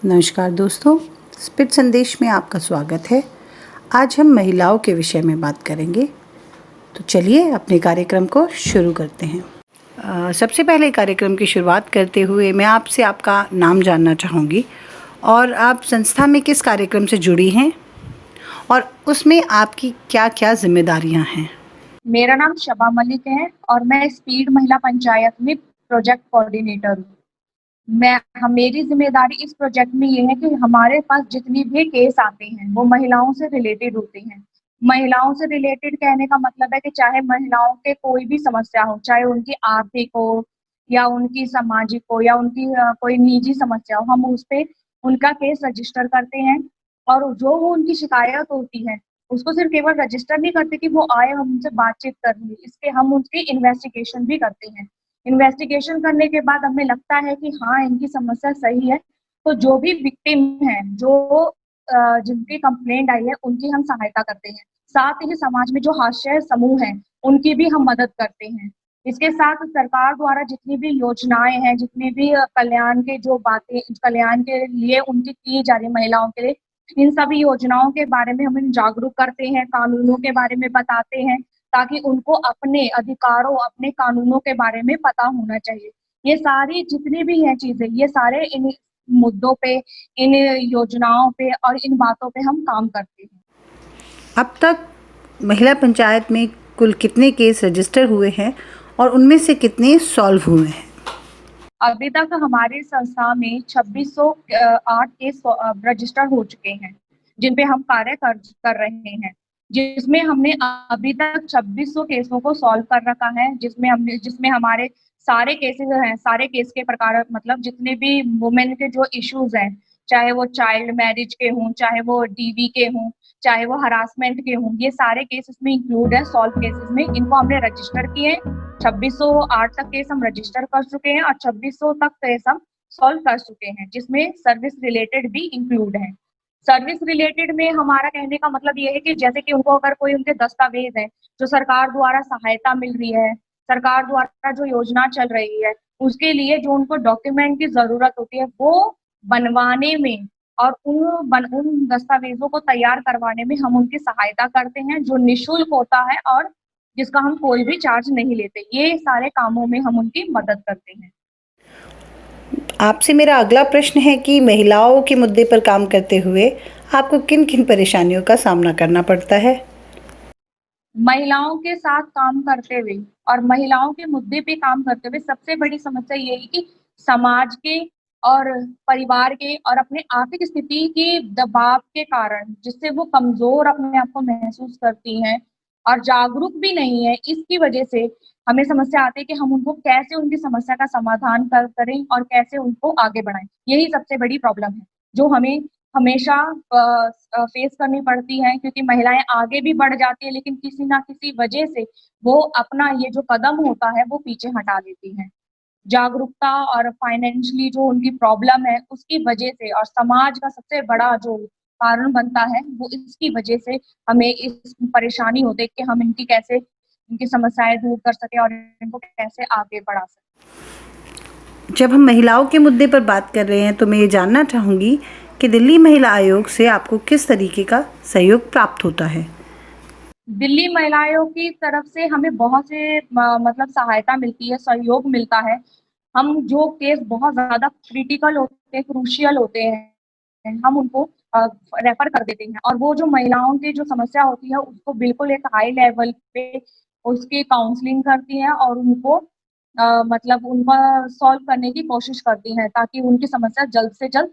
नमस्कार दोस्तों, स्पिट संदेश में आपका स्वागत है। आज हम महिलाओं के विषय में बात करेंगे। तो चलिए अपने कार्यक्रम को शुरू करते हैं। सबसे पहले कार्यक्रम की शुरुआत करते हुए मैं आपसे आपका नाम जानना चाहूँगी और आप संस्था में किस कार्यक्रम से जुड़ी हैं और उसमें आपकी क्या-क्या ज़िम्मेदारियाँ हैं? मेरा नाम शबा मलिक है और मैं स्पीड महिला पंचायत में प्रोजेक्ट कोऑर्डिनेटर हूँ। मेरी जिम्मेदारी इस प्रोजेक्ट में ये है कि हमारे पास जितनी भी केस आते हैं वो महिलाओं से रिलेटेड होते हैं। महिलाओं से रिलेटेड कहने का मतलब है कि चाहे महिलाओं के कोई भी समस्या हो, चाहे उनकी आर्थिक हो या उनकी सामाजिक हो या उनकी कोई निजी समस्या हो, हम उस पे उनका केस रजिस्टर करते हैं और जो वो उनकी शिकायत होती है उसको सिर्फ केवल रजिस्टर नहीं करते कि वो आए हम उनसे बातचीत कर लें, इसके हम उसकी इन्वेस्टिगेशन भी करते हैं। इन्वेस्टिगेशन करने के बाद हमें लगता है कि हाँ इनकी समस्या सही है, तो जो भी विक्टिम है, जो जिनकी कंप्लेंट आई है उनकी हम सहायता करते हैं। साथ ही समाज में जो आश्रय समूह हैं उनकी भी हम मदद करते हैं। इसके साथ सरकार द्वारा जितनी भी योजनाएं हैं, जितनी भी कल्याण के जो बातें कल्याण के लिए उनकी की जा रही महिलाओं के लिए, इन सभी योजनाओं के बारे में हम जागरूक करते हैं, कानूनों के बारे में बताते हैं ताकि उनको अपने अधिकारों, अपने कानूनों के बारे में पता होना चाहिए। ये सारी जितनी भी हैं चीज़ें, ये सारे इन मुद्दों पे, इन योजनाओं पे और इन बातों पे हम काम करते हैं। अब तक महिला पंचायत में कुल कितने केस रजिस्टर हुए हैं और उनमें से कितने सॉल्व हुए हैं? अभी तक हमारी संस्था में 2608 केस रजिस्टर हो चुके हैं, जिन पे हम कार्य कर रहे हैं, जिसमें हमने अभी तक 2600 केसों को सॉल्व कर रखा है, जिसमें हमारे सारे केसेस हैं, सारे केस के प्रकार मतलब जितने भी वुमेन के जो इश्यूज हैं, चाहे वो चाइल्ड मैरिज के हों, चाहे वो डीवी के हों, चाहे वो हरासमेंट के हों, ये सारे केस इसमें इंक्लूड है सॉल्व केसेस में। इनको हमने रजिस्टर किए, 2608 तक केस हम रजिस्टर कर चुके हैं और 2600 तक केस हम सॉल्व कर चुके हैं, जिसमें सर्विस रिलेटेड भी इंक्लूड है। सर्विस रिलेटेड में हमारा कहने का मतलब ये है कि जैसे कि उनको अगर कोई उनके दस्तावेज है जो सरकार द्वारा सहायता मिल रही है, सरकार द्वारा जो योजना चल रही है, उसके लिए जो उनको डॉक्यूमेंट की जरूरत होती है वो बनवाने में और उन दस्तावेजों को तैयार करवाने में हम उनकी सहायता करते हैं, जो निःशुल्क होता है और जिसका हम कोई भी चार्ज नहीं लेते। ये सारे कामों में हम उनकी मदद करते हैं। आपसे मेरा अगला प्रश्न है कि महिलाओं के मुद्दे पर काम करते हुए आपको किन-किन परेशानियों का सामना करना पड़ता है? महिलाओं के साथ काम करते हुए और महिलाओं के मुद्दे पे काम करते हुए सबसे बड़ी समस्या ये है कि समाज के और परिवार के और अपने आर्थिक स्थिति के दबाव के कारण जिससे वो कमजोर अपने आप को महसूस करती हैं और जागरूक भी नहीं है, इसकी वजह से हमें समस्या आती है कि हम उनको कैसे उनकी समस्या का समाधान करें और कैसे उनको आगे बढ़ाएं। यही सबसे बड़ी प्रॉब्लम है जो हमें हमेशा फेस करनी पड़ती हैं, क्योंकि महिलाएं आगे भी बढ़ जाती है लेकिन किसी ना किसी वजह से वो अपना ये जो कदम होता है वो पीछे हटा देती हैं। जागरूकता और फाइनेंशियली जो उनकी प्रॉब्लम है उसकी वजह से और समाज का सबसे बड़ा जो कारण बनता है वो इसकी वजह से हमें इस परेशानी हो देख के हम इनकी समस्याएं दूर कर सके और इनको कैसे आगे बढ़ा सके। जब हम महिलाओं के मुद्दे पर बात कर रहे हैं तो मैं ये जानना चाहूँगी कि दिल्ली महिला आयोग से आपको किस तरीके का सहयोग प्राप्त होता है? दिल्ली महिला आयोग की तरफ से हमें बहुत से मतलब सहायता मिलती है, सहयोग मिलता है। हम जो केस बहुत ज़्यादा क्रिटिकल होते हैं, क्रूशियल होते हैं, हम उनको रेफर कर देते हैं और वो जो महिलाओं की जो समस्या होती है उसको बिल्कुल एक हाई लेवल पे उसकी काउंसलिंग करती हैं और उनको मतलब उनका सॉल्व करने की कोशिश करती हैं ताकि उनकी समस्या जल्द से जल्द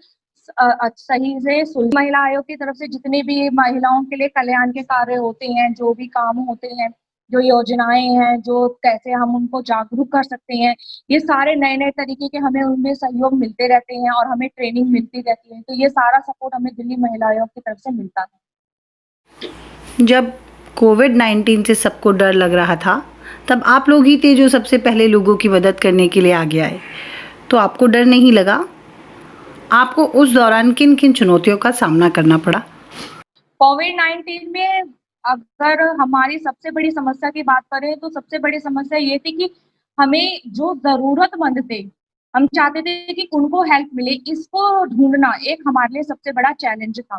सही से सुलझे। महिला आयोग की तरफ से जितने भी महिलाओं के लिए कल्याण के कार्य होते हैं, जो भी काम होते हैं, जो योजनाएं हैं, जो कैसे हम उनको जागरूक कर सकते हैं, ये सारे नए-नए तरीके के हमें उनमें सहयोग मिलते रहते हैं और हमें ट्रेनिंग मिलती रहती है। तो ये सारा सपोर्ट हमें दिल्ली महिला आयोग की तरफ से मिलता है। जब कोविड-19 से सबको डर लग रहा था, तब आप लोग ही थे जो सबसे पहले लोगों की मदद करने के लिए आगे आए। तो आपको डर नहीं लगा? आपको उस दौरान किन-किन चुनौतियों का सामना करना पड़ा? कोविड-19 में अगर हमारी सबसे बड़ी समस्या की बात करें तो सबसे बड़ी समस्या ये थी कि हमें जो ज़रूरतमंद थे हम चाहते थे कि उनको हेल्प मिले, इसको ढूँढना एक हमारे लिए सबसे बड़ा चैलेंज था।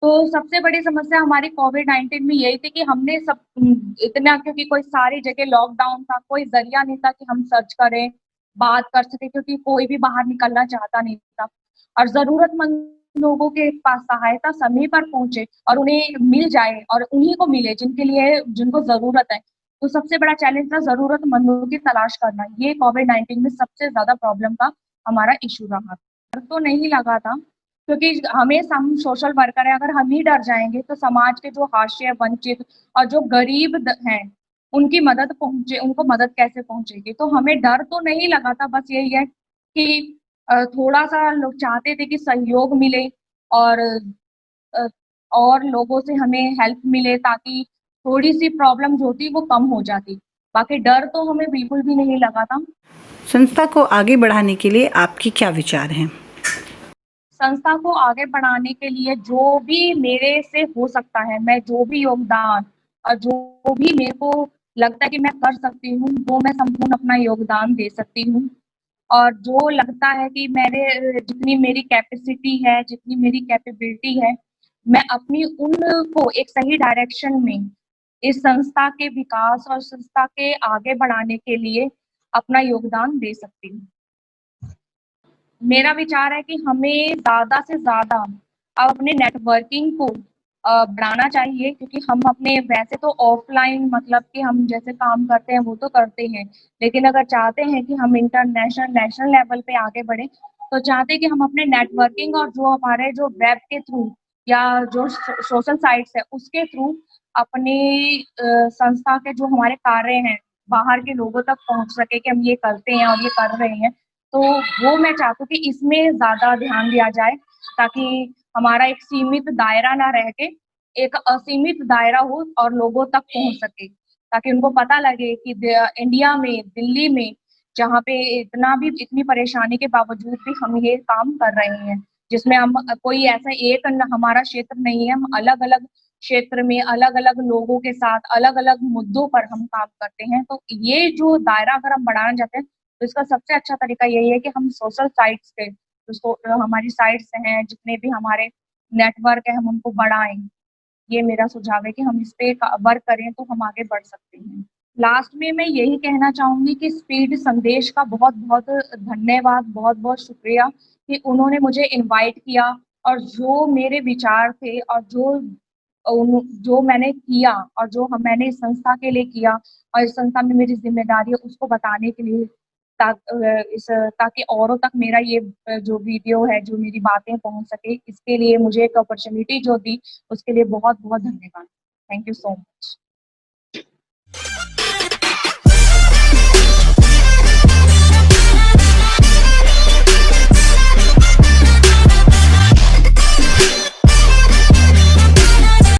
तो सबसे बड़ी समस्या हमारी कोविड-19 में यही थी कि हमने इतना, क्योंकि कोई सारी जगह लॉकडाउन था, कोई ज़रिया नहीं था कि हम सर्च करें, बात कर सकें, क्योंकि कोई भी बाहर निकलना चाहता नहीं था। और ज़रूरतमंद लोगों के पास सहायता समय पर पहुँचे और उन्हें मिल जाए और उन्हीं को मिले जिनको ज़रूरत है। तो सबसे बड़ा चैलेंज था ज़रूरतमंदों की तलाश करना। ये कोविड-19 में सबसे ज़्यादा प्रॉब्लम का हमारा इश्यू रहा। डर तो नहीं लगा था, क्योंकि हम सोशल वर्कर हैं, अगर हम ही डर जाएँगे तो समाज के जो हाशिए, वंचित और जो गरीब हैं, उनको मदद कैसे पहुँचेगी? तो हमें डर तो नहीं लगा था, बस यही है कि थोड़ा-सा लोग चाहते थे कि सहयोग मिले और अ, और लोगों से हमें हेल्प मिले, ताकि थोड़ी-सी प्रॉब्लम जो थी वो कम हो जाती। बाकी डर तो हमें बिल्कुल भी नहीं लगा था। संस्था को आगे बढ़ाने के लिए आपके क्या विचार हैं? संस्था को आगे बढ़ाने के लिए जो भी मेरे से हो सकता है, मैं जो भी योगदान और जो भी मेरे को लगता है कि मैं कर सकती हूँ, वो मैं संपूर्ण अपना योगदान दे सकती हूँ। और जो लगता है कि जितनी मेरी कैपेसिटी है, जितनी मेरी कैपेबिलिटी है, मैं अपनी उनको एक सही डायरेक्शन में इस संस्था के विकास और संस्था के आगे बढ़ाने के लिए अपना योगदान दे सकती हूँ। मेरा विचार है कि हमें ज़्यादा से ज़्यादा अपने नेटवर्किंग को बढ़ाना चाहिए, क्योंकि हम अपने वैसे तो ऑफ़लाइन, मतलब कि हम जैसे काम करते हैं वो तो करते हैं, लेकिन अगर चाहते हैं कि हम इंटरनेशनल, नेशनल लेवल पे आगे बढ़ें, तो चाहते हैं कि हम अपने नेटवर्किंग और जो वेब के थ्रू या जो सोशल साइट्स है उसके थ्रू अपनी संस्था के जो हमारे कार्य हैं, बाहर के लोगों तक पहुँच सके कि हम ये करते हैं और ये कर रहे हैं। तो वो मैं चाहती हूँ कि इसमें ज़्यादा ध्यान दिया जाए, ताकि हमारा एक सीमित दायरा ना रह के एक असीमित दायरा हो और लोगों तक पहुँच सके। ताकि उनको पता लगे कि इंडिया में, दिल्ली में, जहाँ पे इतनी परेशानी के बावजूद भी हम ये काम कर रहे हैं। जिसमें हम कोई ऐसा एक न हमारा क्षेत्र नहीं है, हम अलग-अलग क्षेत्र में अलग-अलग लोगों के साथ अलग-अलग मुद्दों पर हम काम करते हैं। तो ये जो दायरा अगर हम बढ़ाना चाहते हैं, तो इसका सबसे अच्छा तरीका यही है कि हम सोशल साइट्स पे हमारी साइट्स हैं, जितने भी हमारे नेटवर्क है, हम उनको बढ़ाएँ। ये मेरा सुझाव है कि हम इस पे का वर्क करें तो हम आगे बढ़ सकते हैं। लास्ट में मैं यही कहना चाहूँगी कि स्पीड संदेश का बहुत-बहुत धन्यवाद, बहुत-बहुत शुक्रिया कि उन्होंने मुझे इनवाइट किया और जो मेरे विचार थे और जो मैंने किया और मैंने इस संस्था के लिए किया और इस संस्था में मेरी ज़िम्मेदारी है उसको बताने के लिए, ताकि औरों तक मेरा ये जो वीडियो है, जो मेरी बातें पहुँच सके, इसके लिए मुझे एक अपॉर्च्युनिटी जो दी, उसके लिए बहुत-बहुत धन्यवाद। Thank you so much.